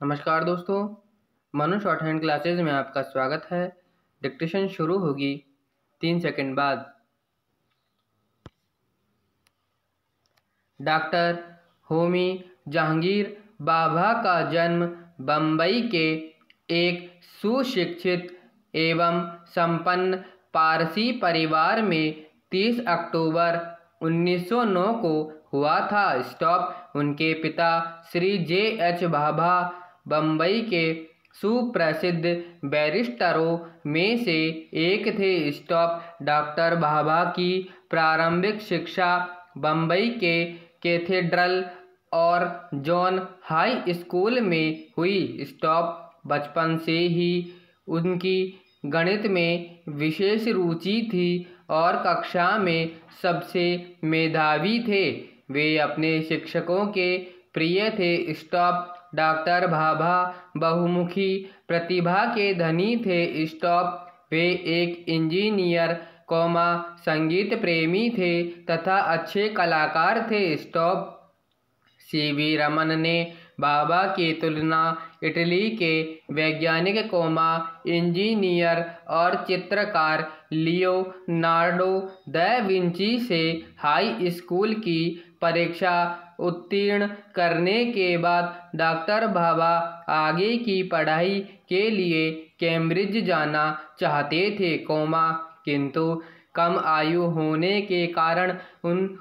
नमस्कार दोस्तों, Manu short hand classes में आपका स्वागत है। डिक्टेशन शुरू होगी 3 सेकंड बाद। डॉक्टर होमी जहांगीर भाभा का जन्म बम्बई के एक सुशिक्षित एवं संपन्न पारसी परिवार में 30 अक्टूबर 1909 को हुआ था। उनके पिता श्री J.H. भाभा बम्बई के सुप्रसिद्ध बैरिस्टरों में से एक थे। डॉक्टर भाभा की प्रारंभिक शिक्षा बम्बई के कैथेड्रल और जॉन हाई स्कूल में हुई। बचपन से ही उनकी गणित में विशेष रुचि थी और कक्षा में सबसे मेधावी थे। वे अपने शिक्षकों के प्रिय थे। डॉक्टर भाभा बहुमुखी प्रतिभा के धनी थे। वे एक इंजीनियर संगीत प्रेमी थे तथा अच्छे कलाकार थे। C.V. रमन ने भाभा की तुलना इटली के वैज्ञानिक इंजीनियर और चित्रकार लियोनार्डो दा विंची से हाई स्कूल की परीक्षा उत्तीर्ण करने के बाद डॉक्टर भाभा आगे की पढ़ाई के लिए कैम्ब्रिज जाना चाहते थे, किंतु कम आयु होने के कारण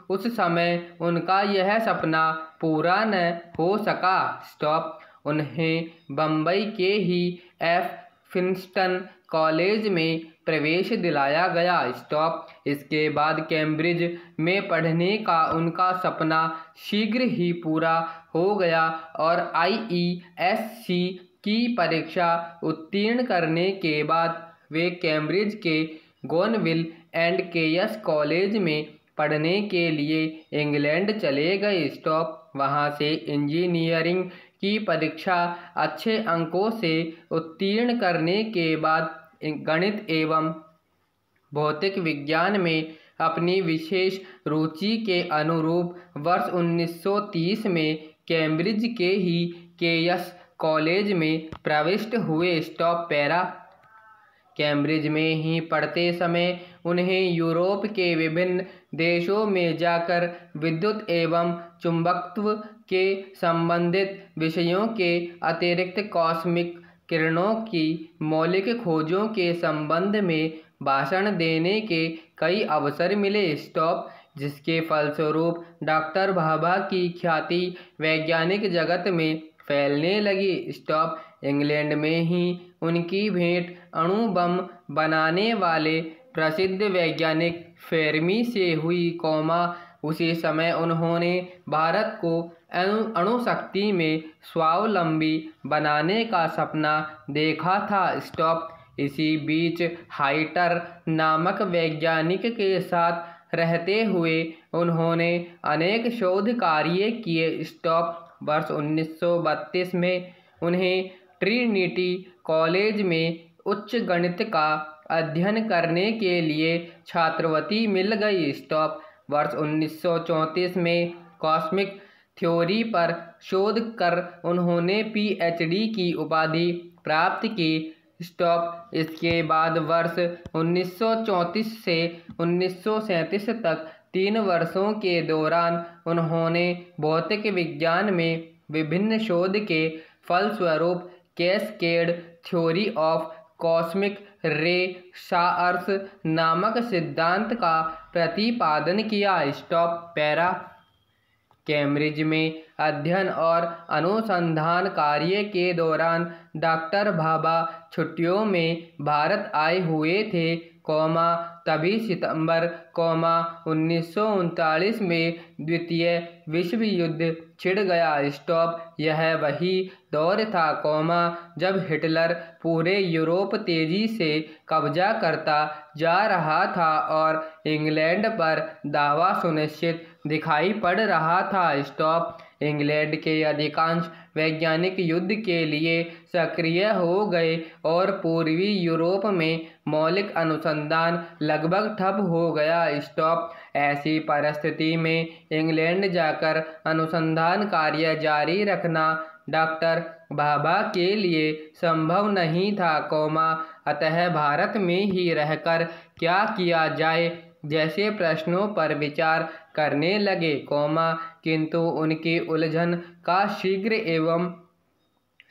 उस समय उनका यह सपना पूरा न हो सका। उन्हें बम्बई के ही F. फिंस्टन कॉलेज में प्रवेश दिलाया गया। इसके बाद कैम्ब्रिज में पढ़ने का उनका सपना शीघ्र ही पूरा हो गया और IESC की परीक्षा उत्तीर्ण करने के बाद वे कैम्ब्रिज के गोनविल एंड केयस कॉलेज में पढ़ने के लिए इंग्लैंड चले गए। वहां से इंजीनियरिंग की परीक्षा अच्छे अंकों से उत्तीर्ण करने के बाद गणित एवं भौतिक विज्ञान में अपनी विशेष रुचि के अनुरूप वर्ष 1930 में कैम्ब्रिज के ही केयस कॉलेज में प्रविष्ट हुए। कैम्ब्रिज में ही पढ़ते समय उन्हें यूरोप के विभिन्न देशों में जाकर विद्युत एवं चुंबकत्व के संबंधित विषयों के अतिरिक्त कॉस्मिक किरणों की मौलिक खोजों के संबंध में भाषण देने के कई अवसर मिले, जिसके फलस्वरूप डॉक्टर भाभा की ख्याति वैज्ञानिक जगत में फैलने लगी। इंग्लैंड में ही उनकी भेंट अणु बम बनाने वाले प्रसिद्ध वैज्ञानिक फेर्मी से हुई, उसी समय उन्होंने भारत को अणुशक्ति में स्वावलंबी बनाने का सपना देखा था। इसी बीच हाइटर नामक वैज्ञानिक के साथ रहते हुए उन्होंने अनेक शोध कार्य किए। वर्ष 1932 में उन्हें ट्रिनिटी कॉलेज में उच्च गणित का अध्ययन करने के लिए छात्रवृत्ति मिल गई। वर्ष 1934 में कॉस्मिक थ्योरी पर शोध कर उन्होंने PhD की उपाधि प्राप्त की। इसके बाद वर्ष 1934 से 1937 तक 3 वर्षों के दौरान उन्होंने भौतिक विज्ञान में विभिन्न शोध के फलस्वरूप कैस्केड थ्योरी ऑफ कॉस्मिक रे शाअर्स नामक सिद्धांत का प्रतिपादन किया। कैम्ब्रिज में अध्ययन और अनुसंधान कार्य के दौरान डॉक्टर भाभा छुट्टियों में भारत आए हुए थे, तभी सितंबर 1939 में द्वितीय विश्व युद्ध छिड़ गया। यह वही दौर था, जब हिटलर पूरे यूरोप तेजी से कब्जा करता जा रहा था और इंग्लैंड पर दावा सुनिश्चित दिखाई पड़ रहा था। इंग्लैंड के अधिकांश वैज्ञानिक युद्ध के लिए सक्रिय हो गए और पूर्वी यूरोप में मौलिक अनुसंधान लगभग ठप हो गया। ऐसी परिस्थिति में इंग्लैंड जाकर अनुसंधान कार्य जारी रखना डॉक्टर भाभा के लिए संभव नहीं था, अतः भारत में ही रहकर क्या किया जाए जैसे प्रश्नों पर विचार करने लगे, किंतु उनकी उलझन का शीघ्र एवं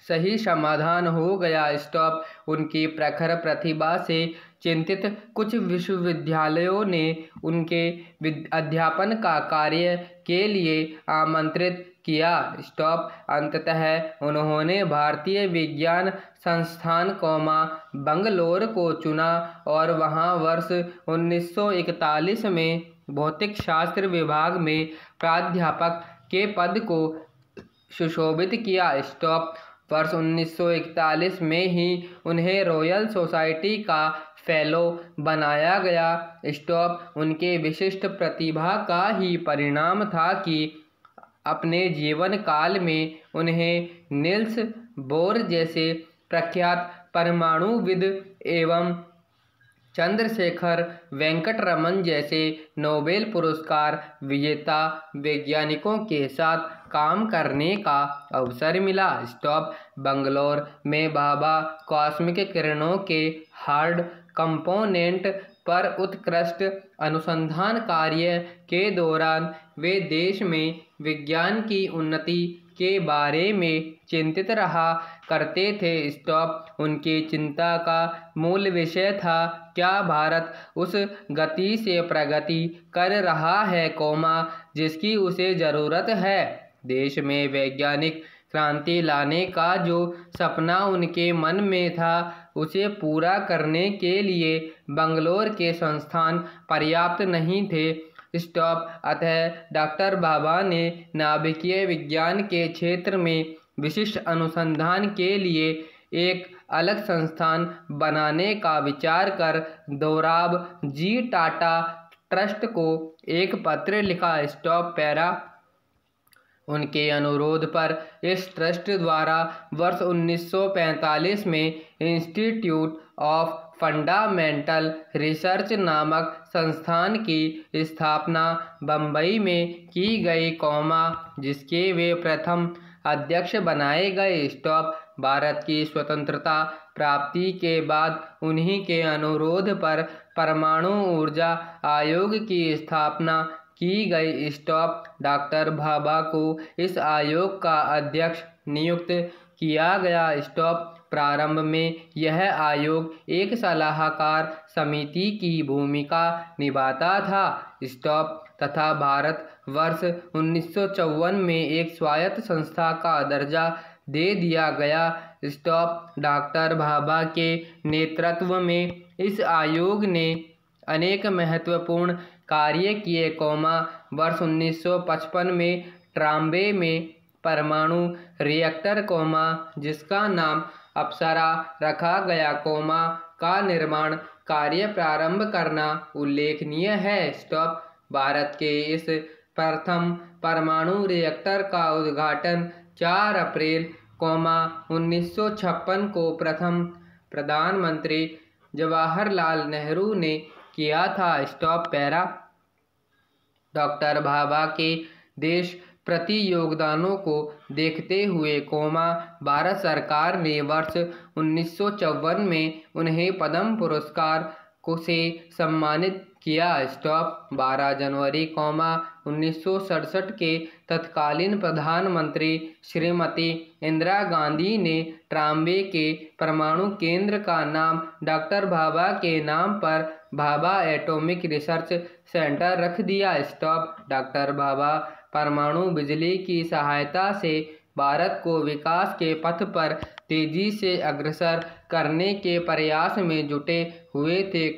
सही समाधान हो गया। उनकी प्रखर प्रतिभा से चिंतित कुछ विश्वविद्यालयों ने उनके अध्यापन का कार्य के लिए आमंत्रित किया। अंततः उन्होंने भारतीय विज्ञान संस्थान बंगलौर को चुना और वहां वर्ष 1941 में भौतिक शास्त्र विभाग में प्राध्यापक के पद को सुशोभित किया। वर्ष 1941 में ही उन्हें रॉयल सोसाइटी का फेलो बनाया गया। उनके विशिष्ट प्रतिभा का ही परिणाम था कि अपने जीवन काल में उन्हें नील्स बोर जैसे प्रख्यात परमाणुविद एवं चंद्रशेखर वेंकट रमन जैसे नोबेल पुरस्कार विजेता वैज्ञानिकों के साथ काम करने का अवसर मिला। बंगलौर में भाभा कॉस्मिक किरणों के हार्ड कंपोनेंट पर उत्कृष्ट अनुसंधान कार्य के दौरान वे देश में विज्ञान की उन्नति के बारे में चिंतित रहा करते थे। उनकी चिंता का मूल विषय था, क्या भारत उस गति से प्रगति कर रहा है जिसकी उसे जरूरत है। देश में वैज्ञानिक क्रांति लाने का जो सपना उनके मन में था, उसे पूरा करने के लिए बंगलौर के संस्थान पर्याप्त नहीं थे। अतः डॉक्टर भाभा ने नाभिकीय विज्ञान के क्षेत्र में विशिष्ट अनुसंधान के लिए एक अलग संस्थान बनाने का विचार कर दोराब जी टाटा ट्रस्ट को एक पत्र लिखा। उनके अनुरोध पर इस ट्रस्ट द्वारा वर्ष 1945 में इंस्टीट्यूट ऑफ फंडामेंटल रिसर्च नामक संस्थान की स्थापना बम्बई में की गई, जिसके वे प्रथम अध्यक्ष बनाए गए। भारत की स्वतंत्रता प्राप्ति के बाद उन्हीं के अनुरोध पर परमाणु ऊर्जा आयोग की स्थापना की गई। डॉक्टर भाभा को इस आयोग का अध्यक्ष नियुक्त किया गया। प्रारंभ में यह आयोग एक सलाहकार समिति की भूमिका निभाता था तथा भारत वर्ष 1954 में एक स्वायत्त संस्था का दर्जा दे दिया गया। डॉक्टर भाभा के नेतृत्व में इस आयोग ने अनेक महत्वपूर्ण कार्य किए, वर्ष 1955 में ट्राम्बे में परमाणु रिएक्टर, जिसका नाम अप्सरा रखा गया, का निर्माण कार्य प्रारंभ करना उल्लेखनीय है। भारत के इस प्रथम परमाणु रिएक्टर का उद्घाटन 4 अप्रैल 1956 को प्रथम प्रधानमंत्री जवाहरलाल नेहरू ने किया था। डॉक्टर भाभा के देश प्रति योगदानों को देखते हुए, भारत सरकार ने वर्ष 1954 में उन्हें पद्म पुरस्कार से सम्मानित किया। 12 जनवरी 1967 के तत्कालीन प्रधानमंत्री श्रीमती इंदिरा गांधी ने ट्राम्बे के परमाणु केंद्र का नाम डॉक्टर भाभा के नाम पर भाभा एटॉमिक रिसर्च सेंटर रख दिया। डॉक्टर भाभा परमाणु बिजली की सहायता से भारत को विकास के पथ पर तेजी से अग्रसर करने के प्रयास में जुटे हुए थे,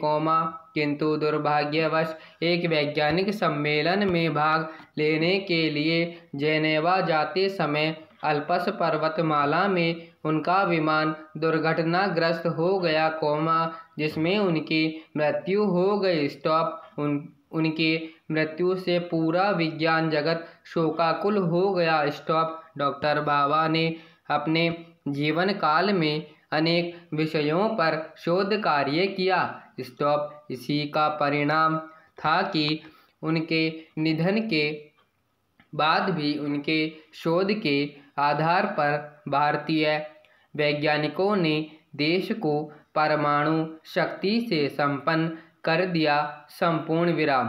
किंतु दुर्भाग्यवश एक वैज्ञानिक सम्मेलन में भाग लेने के लिए जेनेवा जाते समय अल्प्स पर्वतमाला में उनका विमान दुर्घटनाग्रस्त हो गया, जिसमें उनकी मृत्यु हो गई। उनकी मृत्यु से पूरा विज्ञान जगत शोकाकुल हो गया। डॉक्टर भाभा ने अपने जीवन काल में अनेक विषयों पर शोध कार्य किया। इसी का परिणाम था कि उनके निधन के बाद भी उनके शोध के आधार पर भारतीय वैज्ञानिकों ने देश को परमाणु शक्ति से संपन्न कर दिया। संपूर्ण विराम।